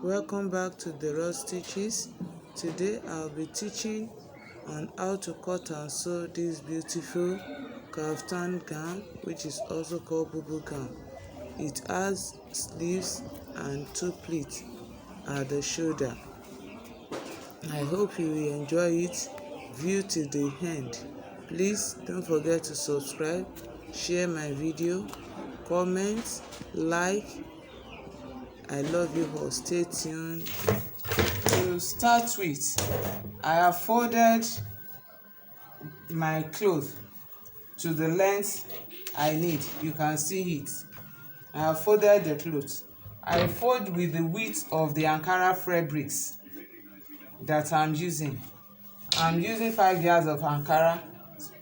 Welcome back to the Raw Stitches. Today I'll be teaching on how to cut and sew this beautiful kaftan gown, which is also called Bubu gown. It has sleeves and 2 pleats at the shoulder. I hope you will enjoy it. View till the end. Please don't forget to subscribe, share my video, comment, like. I love you all. Stay tuned. To start with, I have folded my clothes to the length I need. You can see it. I have folded the clothes. I fold with the width of the Ankara fabrics that I'm using. I'm using 5 yards of Ankara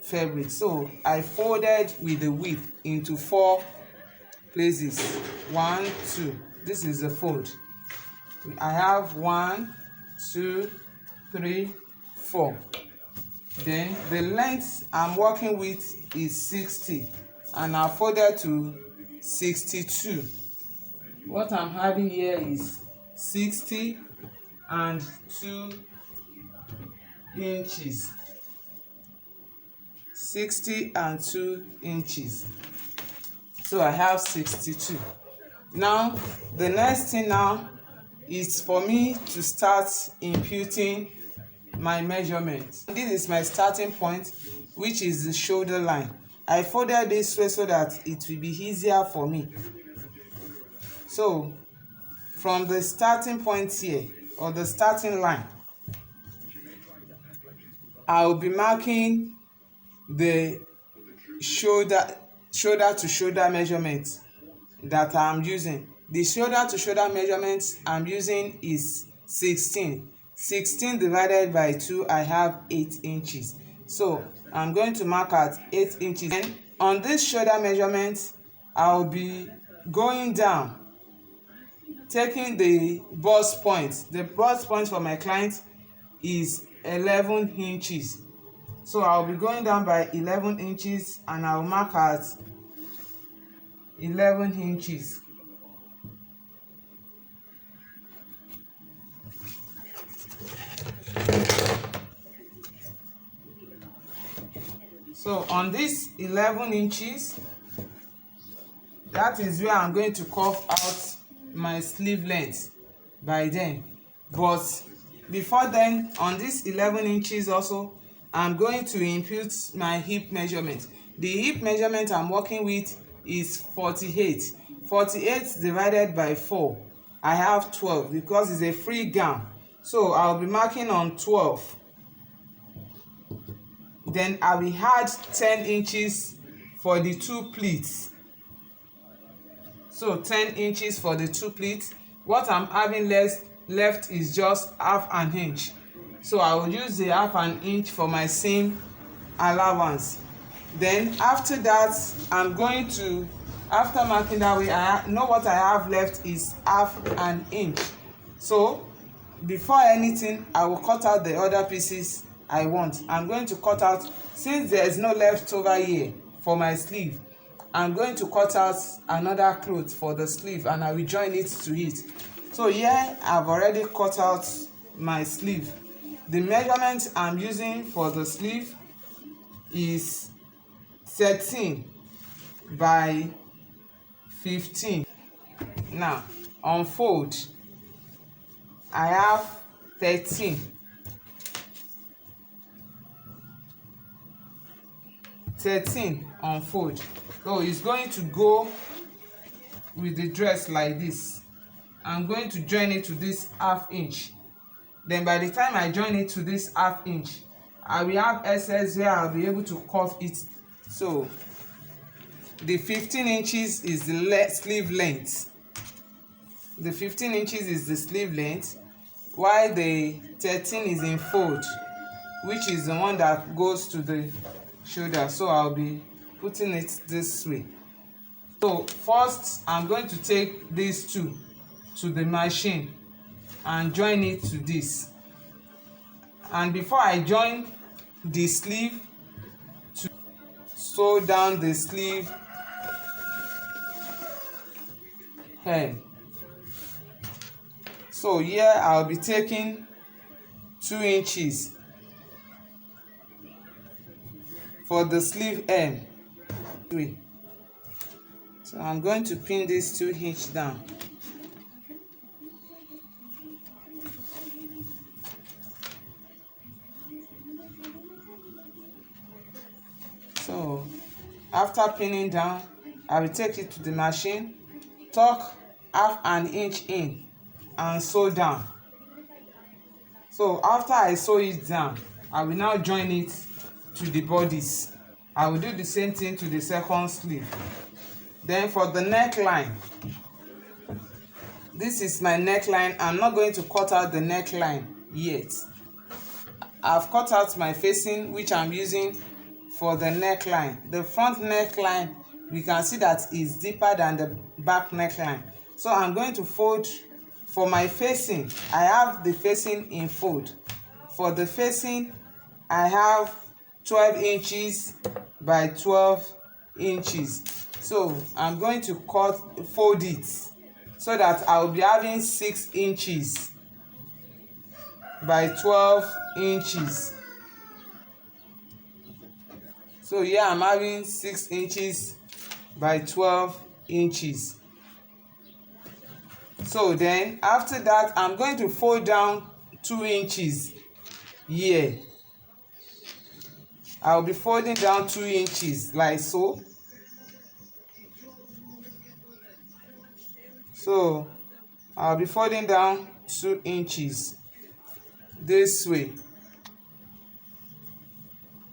fabric, so I folded with the width into 4 places. 1, 2. This is the fold. I have 1, 2, 3, 4. Then the length I'm working with is 60, and I folded to 62. What I'm having here is 60 and 2 inches. 60 and 2 inches. So I have 62. Now the next thing now is for me to start imputing my measurement. This is my starting point, which is the shoulder line. I folded this way so that it will be easier for me. So from the starting point here, or the starting line, I will be marking the shoulder to shoulder measurement that I'm using. The shoulder to shoulder measurement I'm using is 16. 16 divided by 2, I have 8 inches. So I'm going to mark at 8 inches. And on this shoulder measurement, I'll be going down, taking the bust point. The bust point for my client is 11 inches. So I'll be going down by 11 inches and I'll mark at 11 inches. So on this 11 inches, that is where I'm going to curve out my sleeve length by then. But before then, on this 11 inches also, I'm going to impute my hip measurement. The hip measurement I'm working with is 48. 48 divided by 4, I have 12 because it's a free gown. So I'll be marking on 12. Then I will add 10 inches for the 2 pleats. So 10 inches for the 2 pleats. What I'm having left is just half an inch. So I will use the half an inch for my seam allowance. Then after that, I'm going to, after marking that way, I know what I have left is half an inch. So before anything, I will cut out the other pieces I want. I'm going to cut out, since there is no leftover here for my sleeve, I'm going to cut out another cloth for the sleeve and I will join it to it. So here I've already cut out my sleeve. The measurement I'm using for the sleeve is 13 by 15. Now unfold, I have 13. 13 unfold. So it's going to go with the dress like this. I'm going to join it to this half inch. Then by the time I join it to this half inch, I will have excess where I'll be able to curve it. So the 15 inches is the sleeve length. The 15 inches is the sleeve length, while the 13 is in fold, which is the one that goes to the shoulder. So I'll be putting it this way. So first I'm going to take these two to the machine and join it to this. And before I join the sleeve, to sew down the sleeve hem. So here I'll be taking 2 inches for the sleeve hem. So I'm going to pin this 2 inch down. So after pinning down, I will take it to the machine, tuck half an inch in and sew down. So after I sew it down, I will now join it to the bodice. I will do the same thing to the second sleeve. Then for the neckline, this is my neckline. I'm not going to cut out the neckline yet. I've cut out my facing, which I'm using for the neckline. The front neckline, we can see that is deeper than the back neckline. So I'm going to fold. For my facing, I have the facing in fold. For the facing, I have 12 inches by 12 inches. So I'm going to fold it so that I will be having 6 inches by 12 inches. So here I'm having 6 inches by 12 inches. So then after that, I'm going to fold down 2 inches here. I'll be folding down 2 inches like so. So I'll be folding down 2 inches this way.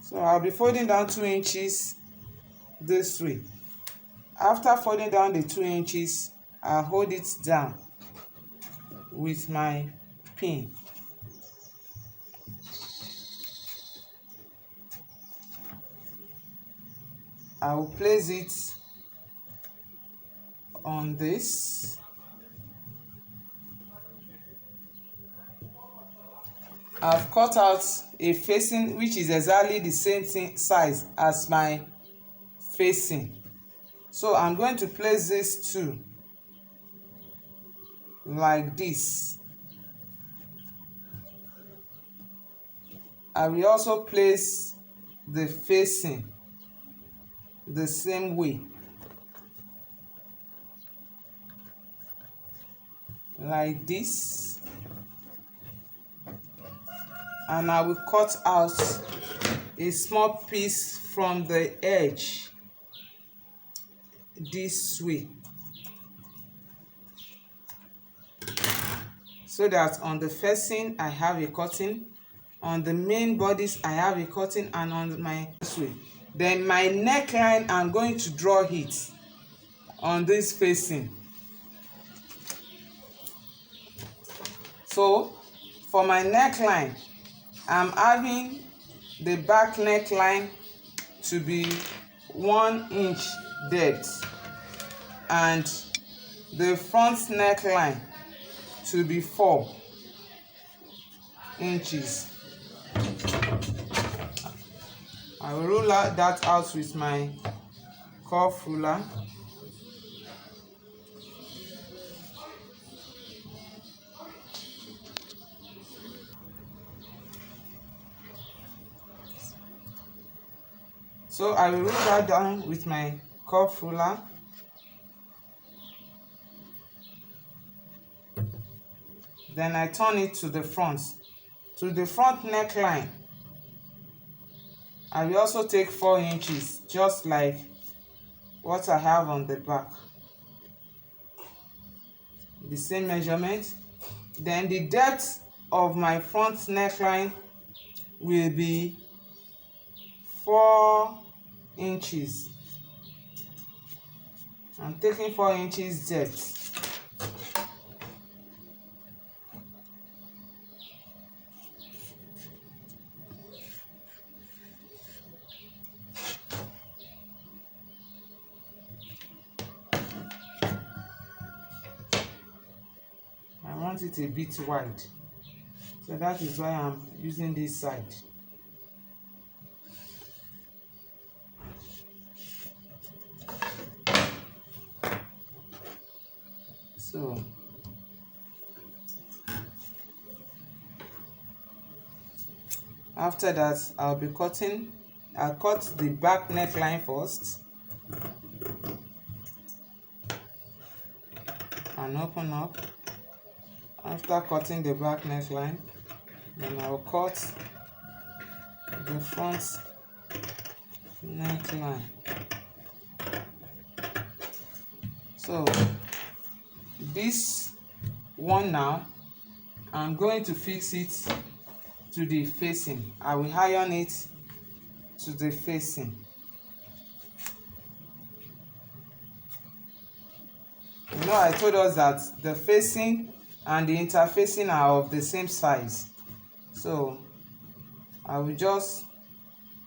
So I'll be folding down 2 inches this way. After folding down the 2 inches, I'll hold it down with my pin. I will place it on this. I've cut out a facing which is exactly the same size as my facing. So I'm going to place this too like this. I will also place the facing the same way, like this, and I will cut out a small piece from the edge this way, so that on the facing I have a cutting, on the main bodice I have a cutting, and on my this way. Then my neckline, I'm going to draw it on this facing. So for my neckline, I'm having the back neckline to be 1 inch depth and the front neckline to be 4 inches. I will rule that out with my curve ruler. So I will rule that down with my curve ruler. Then I turn it to the front. To the front neckline, I will also take 4 inches, just like what I have on the back. The same measurement. Then the depth of my front neckline will be 4 inches. I'm taking 4 inches depth. I want it a bit wide, so that is why I'm using this side. So After that, I'll cut the back neckline first and open up. After cutting the back neckline, then I'll cut the front neckline. So this one now, I'm going to fix it to the facing. I will iron it to the facing. You know, I told us that the facing and the interfacing are of the same size. So I will just,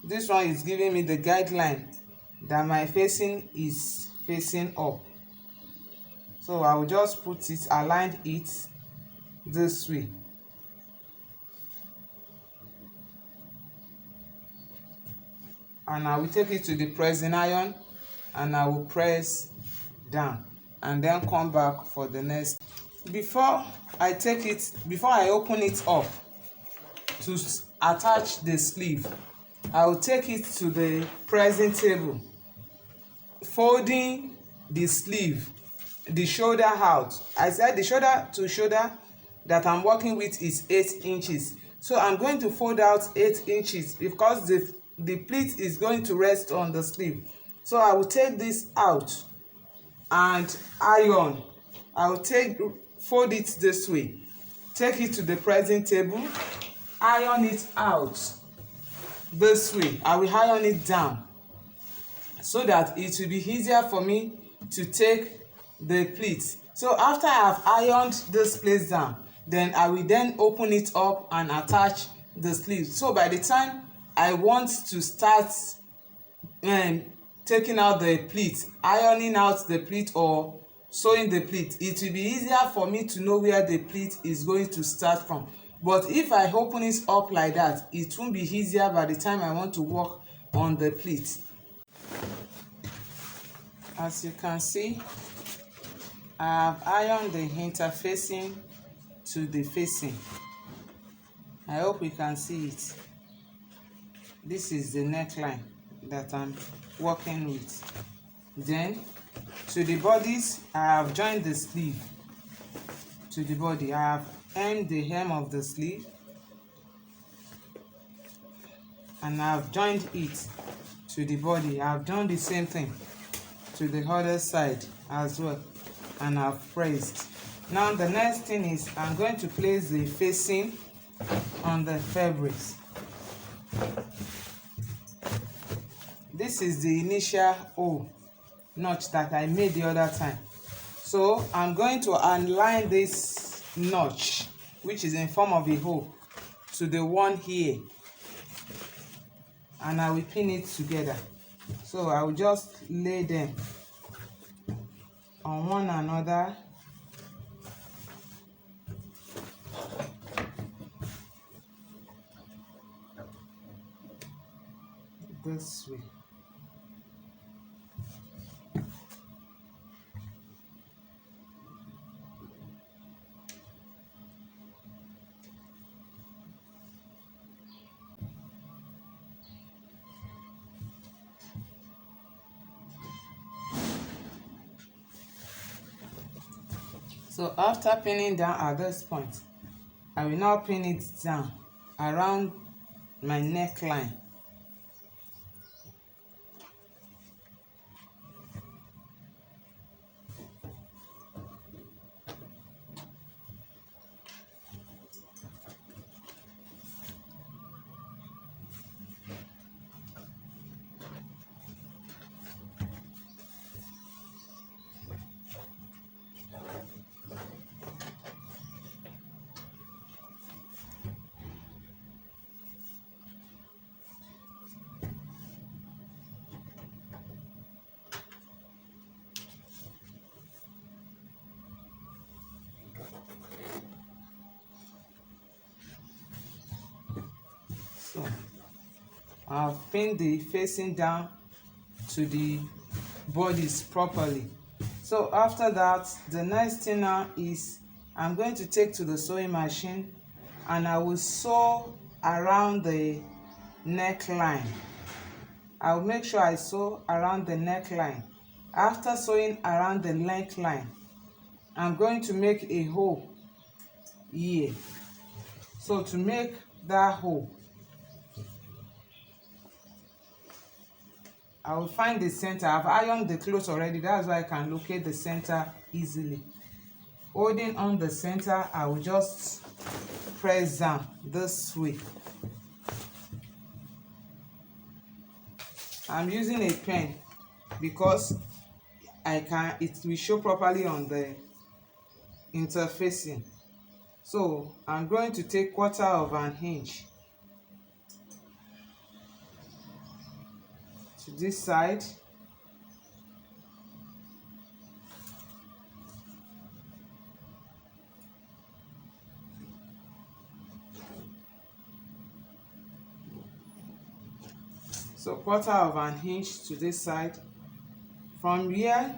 this one is giving me the guideline that my facing is facing up. So I will just put it, align it this way. And I will take it to the pressing iron and I will press down and then come back for the next. Before I open it up to attach the sleeve, I will take it to the pressing table, folding the sleeve, the shoulder out. I said the shoulder to shoulder that I'm working with is 8 inches. So I'm going to fold out 8 inches because the pleat is going to rest on the sleeve. So I will take this out and iron. I will fold it this way, take it to the pressing table, iron it out this way. I will iron it down so that it will be easier for me to take the pleat. So after I have ironed this place down, then I will then open it up and attach the sleeve. So by the time I want to start taking out the pleat, ironing out the pleat or sewing the pleat, it will be easier for me to know where the pleat is going to start from. But if I open it up like that, it won't be easier by the time I want to work on the pleat. As you can see, I have ironed the interfacing to the facing. I hope you can see it. This is the neckline that I'm working with. Then to the bodies, I have joined the sleeve to the body. I have hemmed the hem of the sleeve and I have joined it to the body. I have done the same thing to the other side as well and I've pressed. Now the next thing is I'm going to place the facing on the fabrics. This is the initial O notch that I made the other time. So I'm going to align this notch, which is in form of a hole, to the one here, and I will pin it together. So I will just lay them on one another. This way. So after pinning down at this point, I will now pin it down around my neckline. So I've pinned the facing down to the bodies properly. So after that, the next thing now is I'm going to take to the sewing machine and I will sew around the neckline. I'll make sure I sew around the neckline. After sewing around the neckline, I'm going to make a hole here. So to make that hole, I will find the center. I've ironed the clothes already, that's why I can locate the center easily. Holding on the center, I will just press down this way. I'm using a pen because it will show properly on the interfacing. So I'm going to take 1/4 inch to this side. So 1/4 inch to this side. From here,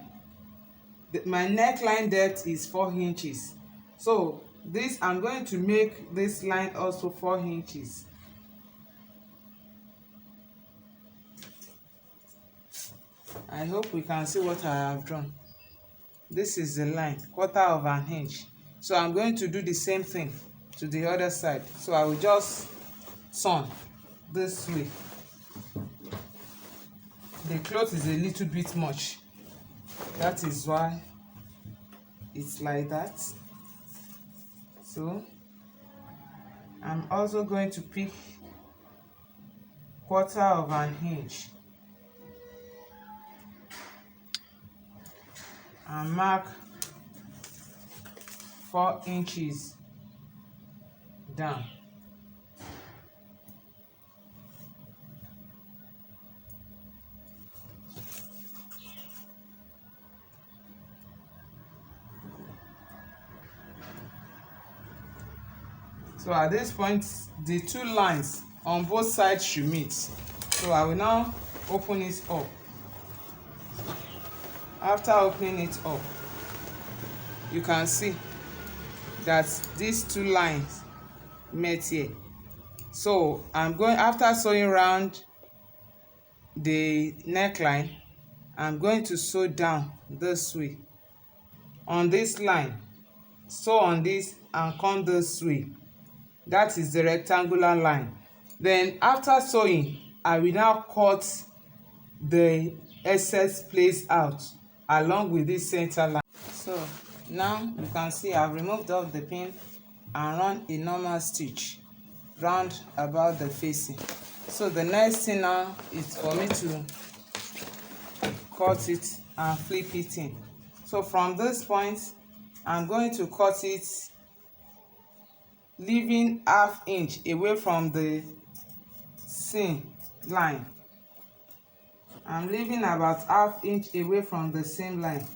my neckline depth is 4 inches. So this, I'm going to make this line also 4 inches. I hope we can see what I have drawn. This is the line, 1/4 inch. So I'm going to do the same thing to the other side. So I will just turn this way. The cloth is a little bit much. That is why it's like that. So I'm also going to pick 1/4 inch and mark 4 inches down. So at this point, the two lines on both sides should meet. So I will now open it up. After opening it up, you can see that these two lines met here. So I'm going, after sewing around the neckline, I'm going to sew down this way on this line, sew on this and come this way. That is the rectangular line. Then after sewing, I will now cut the excess place out along with this center line. So now you can see I've removed off the pin and run a normal stitch round about the facing. So the next thing now is for me to cut it and flip it in. So from this point, I'm going to cut it leaving 1/2 inch away from the seam line. I'm leaving about 1/2 inch away from the seam line.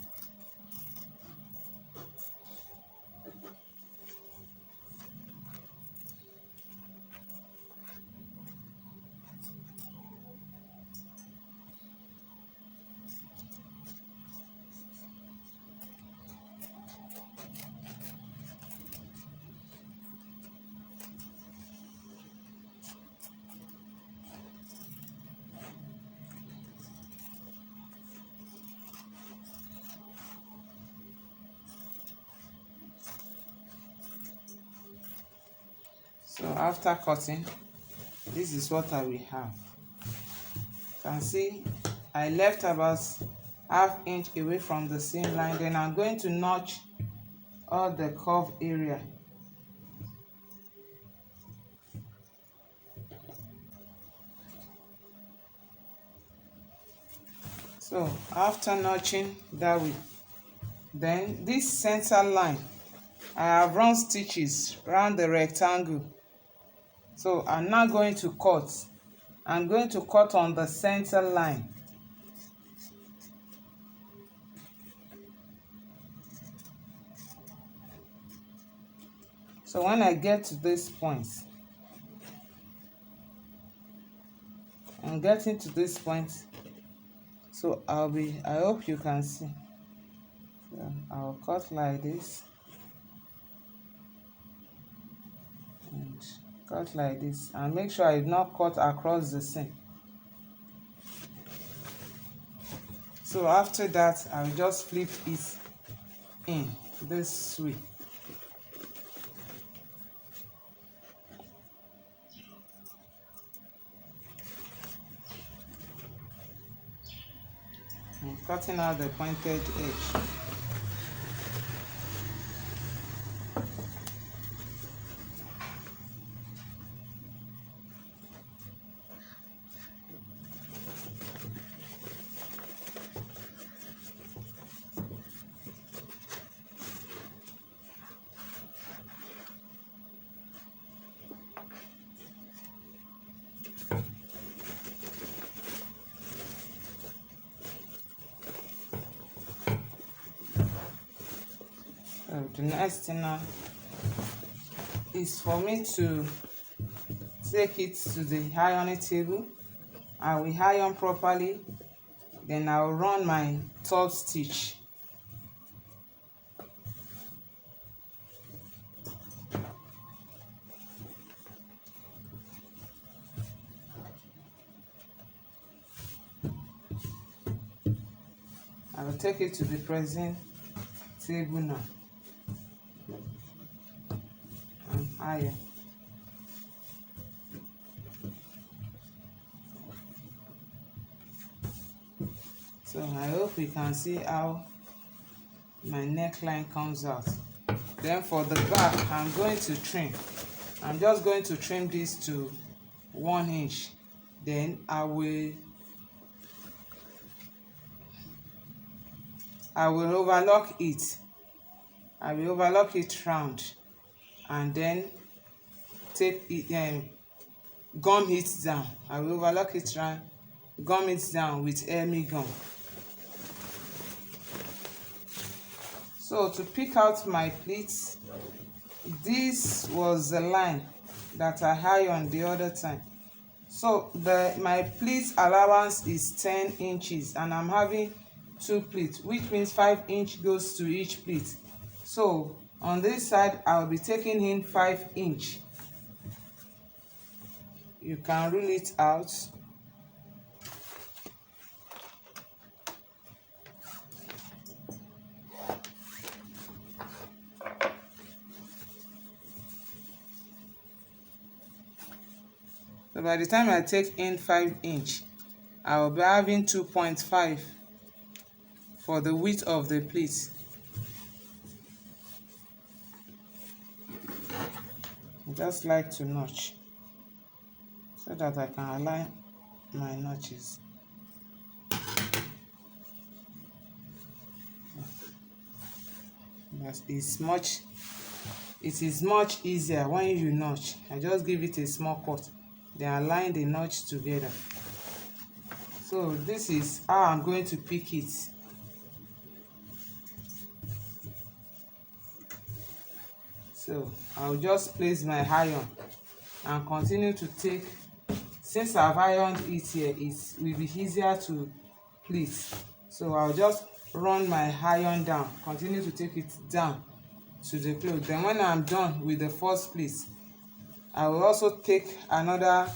So after cutting, this is what I will have. You can see I left about 1/2 inch away from the seam line. Then I'm going to notch all the curve area. So after notching that way, then this center line, I have run stitches around the rectangle. So I'm now going to cut. I'm going to cut on the center line. So when I get to this point, I'm getting to this point. So I hope you can see. So I'll cut like this. And cut like this, and make sure I not cut across the seam. So after that, I will just flip it in this way. I'm cutting out the pointed edge. The next thing now is for me to take it to the ironing table. I will iron properly, then I will run my top stitch. I will take it to the pressing table now and iron. So I hope you can see how my neckline comes out. Then for the back, I'm going to trim. I'm just going to trim this to 1 inch. Then I will overlock it. I will overlock it round, and then tape it, gum it down. I will overlock it round, gum it down with army gum. So to pick out my pleats, this was the line that I ironed the other time. So my pleats allowance is 10 inches, and I'm having 2 pleats, which means 5 inch goes to each pleat. So on this side, I'll be taking in 5 inch. You can rule it out. So by the time I take in 5 inch, I will be having 2.5 for the width of the pleat. I just like to notch so that I can align my notches. It is much easier when you notch. I just give it a small cut, then align the notch together. So this is how I'm going to pick it. So I'll just place my iron and continue to take. Since I've ironed it here, it will be easier to pleat. So I'll just run my iron down, continue to take it down to the cloth. Then when I'm done with the first pleat, I will also take another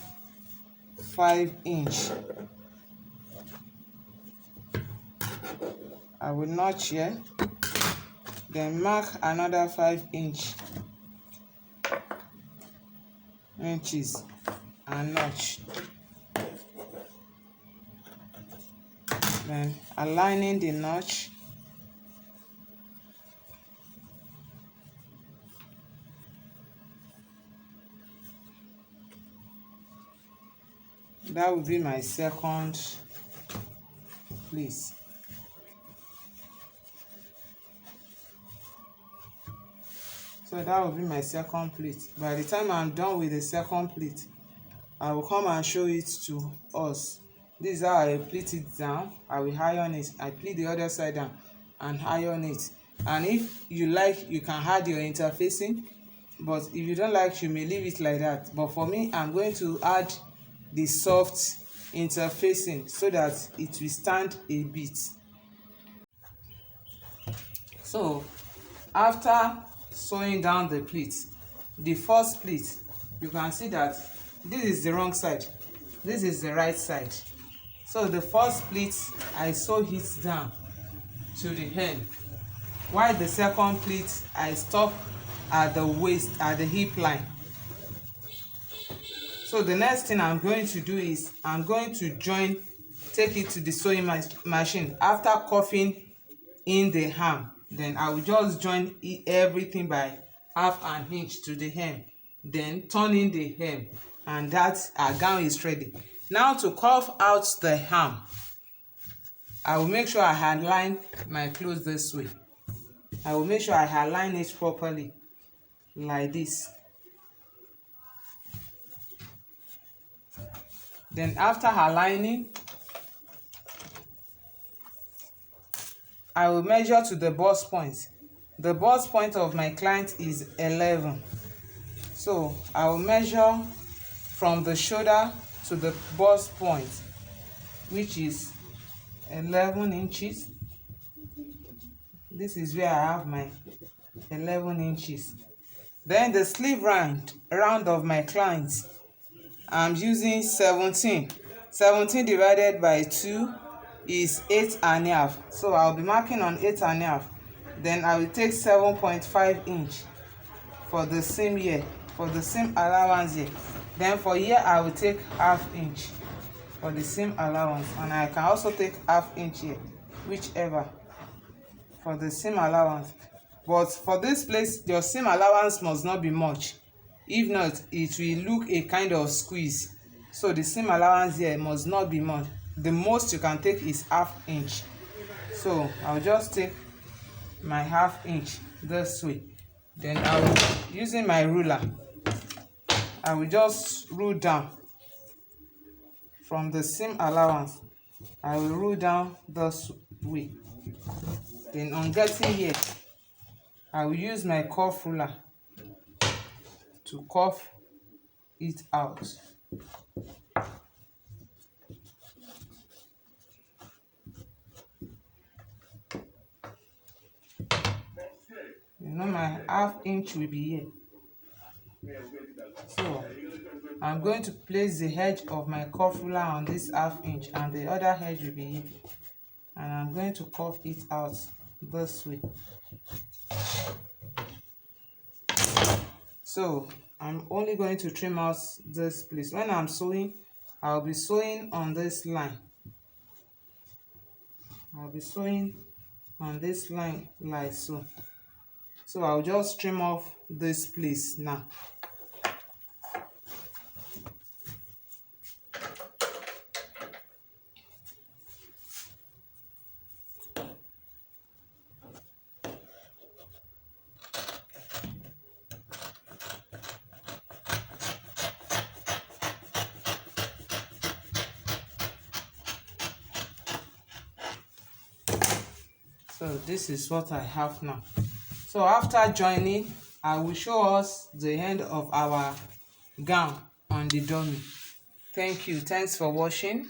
5 inch. I will notch here, then mark another 5 inches and notch. Then aligning the notch. That will be my second pleat. So that will be my second pleat. By the time I'm done with the second pleat, I will come and show it to us. This is how I pleat it down. I will iron it. I pleat the other side down and iron it. And if you like, you can add your interfacing. But if you don't like, you may leave it like that. But for me, I'm going to add the soft interfacing so that it will stand a bit. So after sewing down the pleat, the first pleat, you can see that this is the wrong side, this is the right side. So the first pleat I sew it down to the hem, while the second pleat I stop at the waist, at the hip line. So the next thing I'm going to do is I'm going to take it to the sewing machine. After cuffing in the hem, then I will just join everything by half an inch to the hem, then turn in the hem, and that our gown is ready. Now to cuff out the hem, I will make sure I align my clothes this way. I will make sure I align it properly like this. Then after aligning, I will measure to the bust point. The bust point of my client is 11. So I will measure from the shoulder to the bust point, which is 11 inches. This is where I have my 11 inches. Then the sleeve round of my client, I'm using 17. 17 divided by 2 is 8.5. So I'll be marking on 8.5. Then I will take 7.5 inch for the seam here, for the seam allowance here. Then for here I will take half inch for the seam allowance, and I can also take half inch here, whichever, for the seam allowance. But for this place, your seam allowance must not be much. If not, it will look a kind of squeeze. So the seam allowance here must not be much. The most you can take is half inch. So I'll just take my half inch this way. Then I will, using my ruler, I will just rule down from the seam allowance. I will rule down this way. Then on getting here, I will use my cuff ruler to cuff it out. You know, my half inch will be here. So I'm going to place the edge of my cuff ruler on this half inch, and the other edge will be here. And I'm going to cuff it out this way. So I'm only going to trim out this place. When I'm sewing, I'll be sewing on this line. I'll be sewing on this line like so. So I'll just trim off this place now. So this is what I have now. So after joining, I will show us the end of our gown on the dummy. Thank you. Thanks for watching.